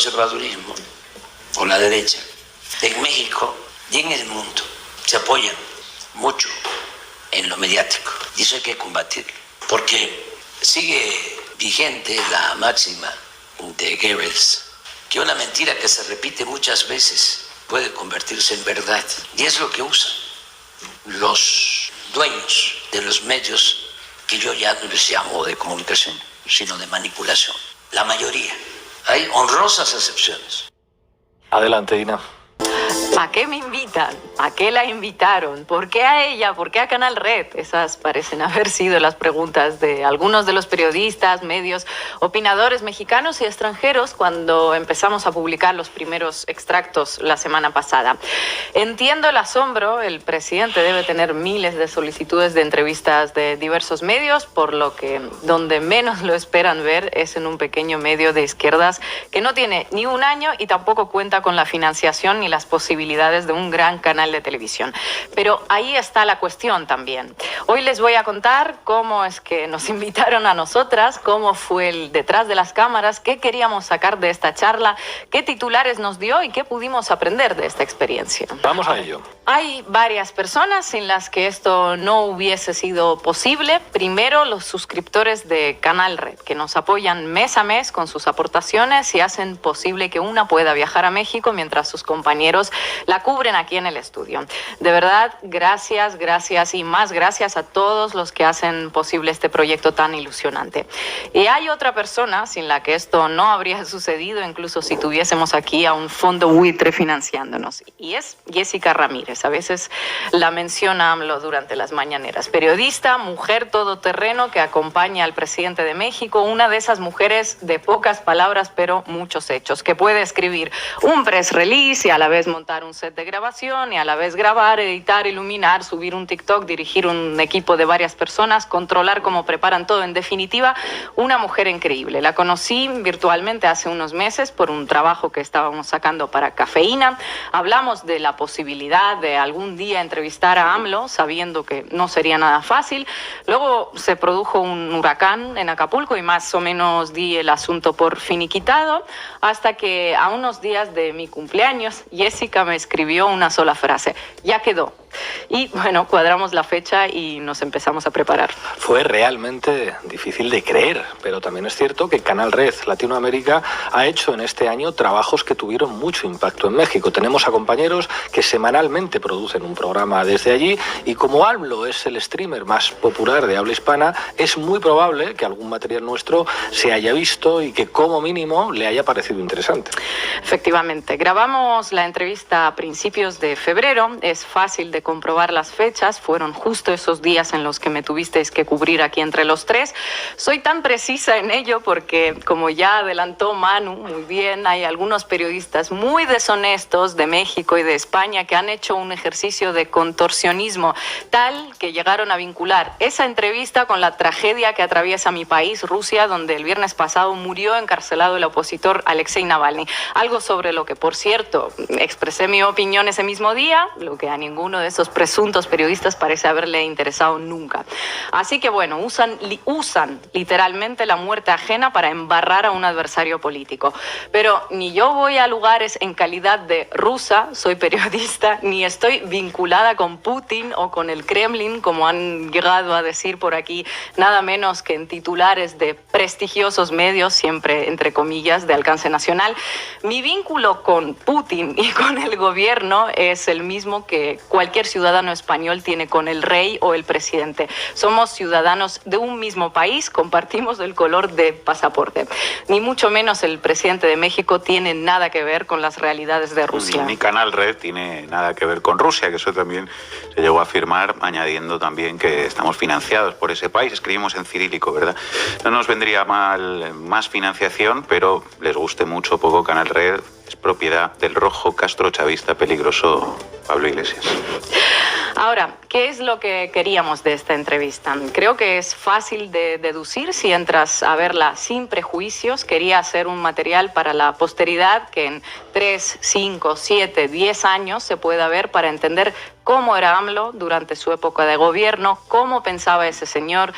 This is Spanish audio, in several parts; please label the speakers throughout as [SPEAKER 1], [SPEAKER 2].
[SPEAKER 1] conservadurismo o la derecha en México y en el mundo se apoyan mucho en lo mediático, y eso hay que combatirlo, porque sigue vigente la máxima de Goebbels, que una mentira que se repite muchas veces puede convertirse en verdad, y es lo que usan los dueños de los medios, que yo ya no les llamo de comunicación, sino de manipulación. La mayoría. Hay honrosas excepciones.
[SPEAKER 2] Adelante, Dina.
[SPEAKER 3] ¿A qué me invitan? ¿A qué la invitaron? ¿Por qué a ella? ¿Por qué a Canal Red? Esas parecen haber sido las preguntas de algunos de los periodistas, medios, opinadores mexicanos y extranjeros cuando empezamos a publicar los primeros extractos la semana pasada. Entiendo el asombro, el presidente debe tener miles de solicitudes de entrevistas de diversos medios, por lo que donde menos lo esperan ver es en un pequeño medio de izquierdas que no tiene ni un año y tampoco cuenta con la financiación ni las posibilidades de un gran canal de televisión. Pero ahí está la cuestión también. Hoy les voy a contar cómo es que nos invitaron a nosotras, cómo fue el detrás de las cámaras, qué queríamos sacar de esta charla, qué titulares nos dio y qué pudimos aprender de esta experiencia.
[SPEAKER 2] Vamos a ello.
[SPEAKER 3] Hay varias personas sin las que esto no hubiese sido posible. Primero, los suscriptores de Canal Red, que nos apoyan mes a mes con sus aportaciones y hacen posible que una pueda viajar a México mientras sus compañeros la cubren aquí en el estudio. De verdad, gracias, gracias y más gracias a todos los que hacen posible este proyecto tan ilusionante. Y hay otra persona sin la que esto no habría sucedido, incluso si tuviésemos aquí a un fondo buitre financiándonos, y es Jessica Ramírez. A veces la menciona AMLO durante las mañaneras. Periodista, mujer todoterreno que acompaña al presidente de México, una de esas mujeres de pocas palabras pero muchos hechos, que puede escribir un press release y a la vez montar un set de grabación y a la vez grabar, editar, iluminar, subir un TikTok, dirigir un equipo de varias personas, controlar cómo preparan todo. En definitiva, una mujer increíble. La conocí virtualmente hace unos meses por un trabajo que estábamos sacando para Cafeína. Hablamos de la posibilidad de algún día entrevistar a AMLO, sabiendo que no sería nada fácil. Luego se produjo un huracán en Acapulco y más o menos di el asunto por finiquitado, hasta que a unos días de mi cumpleaños, Jessica me escribió una sola frase: ya quedó. Y bueno, cuadramos la fecha y nos empezamos a preparar.
[SPEAKER 2] Fue realmente difícil de creer, pero también es cierto que Canal Red Latinoamérica ha hecho en este año trabajos que tuvieron mucho impacto en México. Tenemos a compañeros que semanalmente producen un programa desde allí, y como AMLO es el streamer más popular de habla hispana, es muy probable que algún material nuestro se haya visto y que como mínimo le haya parecido interesante.
[SPEAKER 3] Efectivamente, grabamos la entrevista a principios de febrero. Es fácil de comprobar las fechas, fueron justo esos días en los que me tuvisteis que cubrir aquí entre los tres. Soy tan precisa en ello porque, como ya adelantó Manu muy bien, hay algunos periodistas muy deshonestos de México y de España que han hecho un ejercicio de contorsionismo tal que llegaron a vincular esa entrevista con la tragedia que atraviesa mi país, Rusia, donde el viernes pasado murió encarcelado el opositor Alexei Navalny. Algo sobre lo que, por cierto, expresé mi opinión ese mismo día, lo que a ninguno de esos presuntos periodistas parece haberle interesado nunca. Así que bueno, usan literalmente la muerte ajena para embarrar a un adversario político. Pero ni yo voy a lugares en calidad de rusa, soy periodista, ni estoy vinculada con Putin o con el Kremlin, como han llegado a decir por aquí, nada menos que en titulares de prestigiosos medios, siempre entre comillas, de alcance nacional. Mi vínculo con Putin y con el gobierno es el mismo que cualquier ciudadano español tiene con el rey o el presidente. Somos ciudadanos de un mismo país, compartimos el color de pasaporte. Ni mucho menos el presidente de México tiene nada que ver con las realidades de Rusia.
[SPEAKER 4] Ni Canal Red tiene nada que ver con Rusia, que eso también se llegó a afirmar, añadiendo también que estamos financiados por ese país. Escribimos en cirílico, ¿verdad? No nos vendría mal más financiación, pero les guste mucho o poco, Canal Red es propiedad del rojo castrochavista peligroso Pablo Iglesias.
[SPEAKER 3] Ahora, ¿qué es lo que queríamos de esta entrevista? Creo que es fácil de deducir si entras a verla sin prejuicios. Quería hacer un material para la posteridad que en 3, 5, 7, 10 años se pueda ver para entender cómo era AMLO durante su época de gobierno, cómo pensaba ese señor,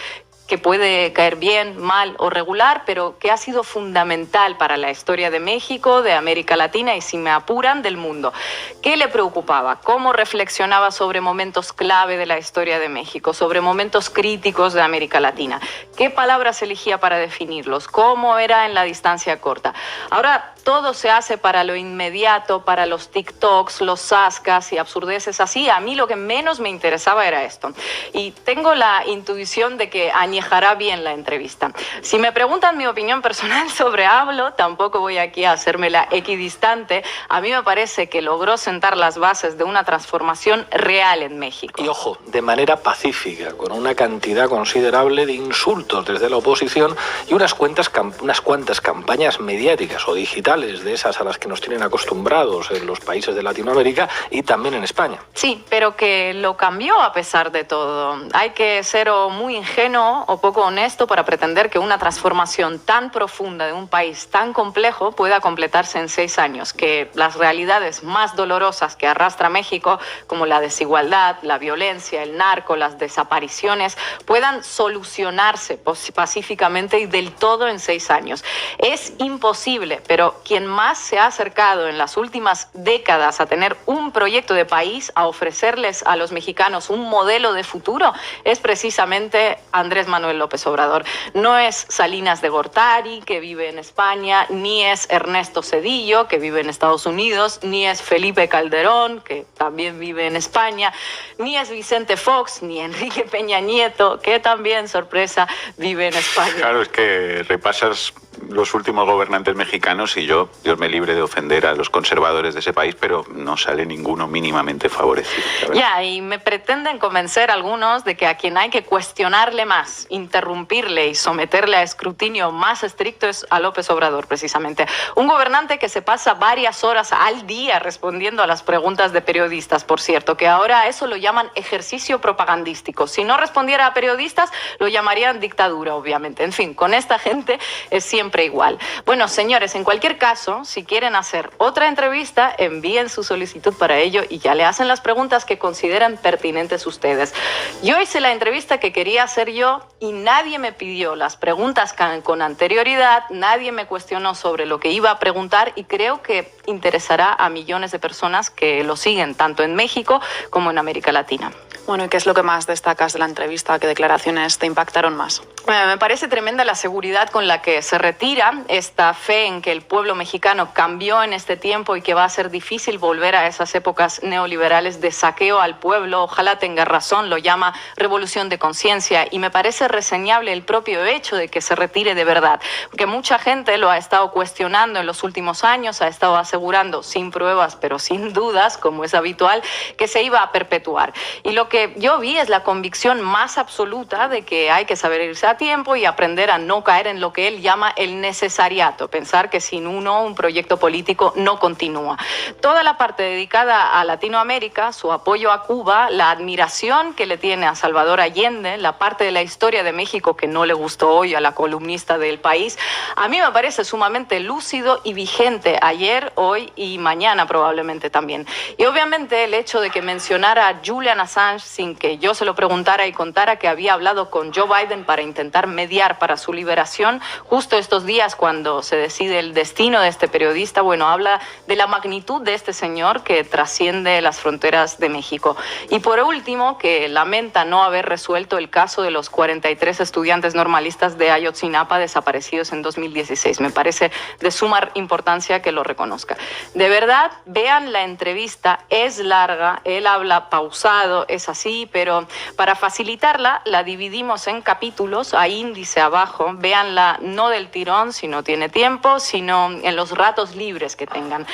[SPEAKER 3] que puede caer bien, mal o regular, pero que ha sido fundamental para la historia de México, de América Latina y, si me apuran, del mundo. ¿Qué le preocupaba? ¿Cómo reflexionaba sobre momentos clave de la historia de México, sobre momentos críticos de América Latina? ¿Qué palabras elegía para definirlos? ¿Cómo era en la distancia corta? Ahora todo se hace para lo inmediato, para los TikToks, los sascas y absurdeces así. A mí lo que menos me interesaba era esto. Y tengo la intuición de que añejará bien la entrevista. Si me preguntan mi opinión personal sobre AMLO, tampoco voy aquí a hacerme la equidistante. A mí me parece que logró sentar las bases de una transformación real en México.
[SPEAKER 2] Y ojo, de manera pacífica, con una cantidad considerable de insultos desde la oposición y unas cuantas campañas mediáticas o digitales de esas a las que nos tienen acostumbrados en los países de Latinoamérica y también en España.
[SPEAKER 3] Sí, pero que lo cambió a pesar de todo. Hay que ser o muy ingenuo o poco honesto para pretender que una transformación tan profunda de un país tan complejo pueda completarse en 6 años, que las realidades más dolorosas que arrastra México, como la desigualdad, la violencia, el narco, las desapariciones, puedan solucionarse pacíficamente y del todo en 6 años. Es imposible, pero quien más se ha acercado en las últimas décadas a tener un proyecto de país, a ofrecerles a los mexicanos un modelo de futuro, es precisamente Andrés Manuel López Obrador. No es Salinas de Gortari, que vive en España, ni es Ernesto Zedillo, que vive en Estados Unidos, ni es Felipe Calderón, que también vive en España, ni es Vicente Fox, ni Enrique Peña Nieto, que también, sorpresa, vive en España.
[SPEAKER 4] Claro, es que repasas los últimos gobernantes mexicanos y Dios me libre de ofender a los conservadores de ese país, pero no sale ninguno mínimamente favorecido.
[SPEAKER 3] Ya, y me pretenden convencer algunos de que a quien hay que cuestionarle más, interrumpirle y someterle a escrutinio más estricto es a López Obrador, precisamente. Un gobernante que se pasa varias horas al día respondiendo a las preguntas de periodistas, por cierto, que ahora a eso lo llaman ejercicio propagandístico. Si no respondiera a periodistas, lo llamarían dictadura, obviamente. En fin, con esta gente es siempre igual. Bueno, señores, en cualquier caso, si quieren hacer otra entrevista, envíen su solicitud para ello y ya le hacen las preguntas que consideren pertinentes ustedes. Yo hice la entrevista que quería hacer yo y nadie me pidió las preguntas con anterioridad, nadie me cuestionó sobre lo que iba a preguntar y creo que interesará a millones de personas que lo siguen, tanto en México como en América Latina.
[SPEAKER 5] Bueno, ¿y qué es lo que más destacas de la entrevista? ¿Qué declaraciones te impactaron más?
[SPEAKER 3] Me parece tremenda la seguridad con la que se retira, esta fe en que el pueblo mexicano cambió en este tiempo y que va a ser difícil volver a esas épocas neoliberales de saqueo al pueblo. Ojalá tenga razón, lo llama revolución de conciencia y me parece reseñable el propio hecho de que se retire de verdad, porque mucha gente lo ha estado cuestionando en los últimos años, ha estado asegurando sin pruebas pero sin dudas, como es habitual, que se iba a perpetuar. Y lo que yo vi es la convicción más absoluta de que hay que saber irse a tiempo y aprender a no caer en lo que él llama el necesariato, pensar que sin uno un proyecto político no continúa. Toda la parte dedicada a Latinoamérica, su apoyo a Cuba, la admiración que le tiene a Salvador Allende, la parte de la historia de México que no le gustó hoy a la columnista del País, a mí me parece sumamente lúcido y vigente ayer, hoy y mañana probablemente también. Y obviamente el hecho de que mencionara a Julian Assange sin que yo se lo preguntara y contara que había hablado con Joe Biden para intentar mediar para su liberación, justo estos días cuando se decide el destino de este periodista, bueno, habla de la magnitud de este señor que trasciende las fronteras de México. Y por último, que lamenta no haber resuelto el caso de los 43 estudiantes normalistas de Ayotzinapa desaparecidos en 2016. Me parece de suma importancia que lo reconozca. De verdad, vean la entrevista, es larga, él habla pausado, es así, pero para facilitarla la dividimos en capítulos, a índice abajo, véanla no del tirón si no tiene tiempo, sino en los ratos libres que tengan.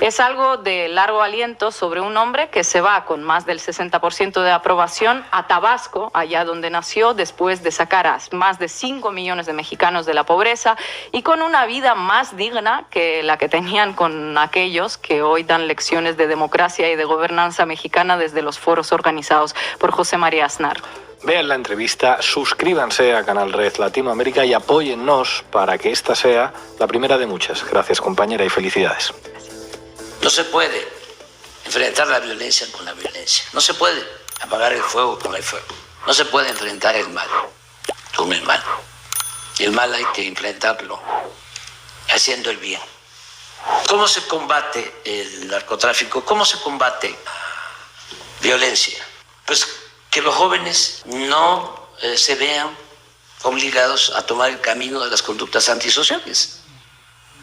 [SPEAKER 3] Es algo de largo aliento sobre un hombre que se va con más del 60% de aprobación a Tabasco, allá donde nació, después de sacar a más de 5 millones de mexicanos de la pobreza y con una vida más digna que la que tenían con aquellos que hoy dan lecciones de democracia y de gobernanza mexicana desde los foros organizados por José María Aznar.
[SPEAKER 2] Vean la entrevista, suscríbanse a Canal Red Latinoamérica y apóyennos para que esta sea la primera de muchas. Gracias, compañera, y felicidades.
[SPEAKER 1] No se puede enfrentar la violencia con la violencia. No se puede apagar el fuego con el fuego. No se puede enfrentar el mal con el mal. El mal hay que enfrentarlo haciendo el bien. ¿Cómo se combate el narcotráfico? ¿Cómo se combate violencia? Pues que los jóvenes no se vean obligados a tomar el camino de las conductas antisociales,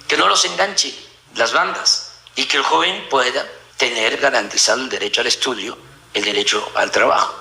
[SPEAKER 1] que no los enganchen las bandas y que el joven pueda tener garantizado el derecho al estudio, el derecho al trabajo.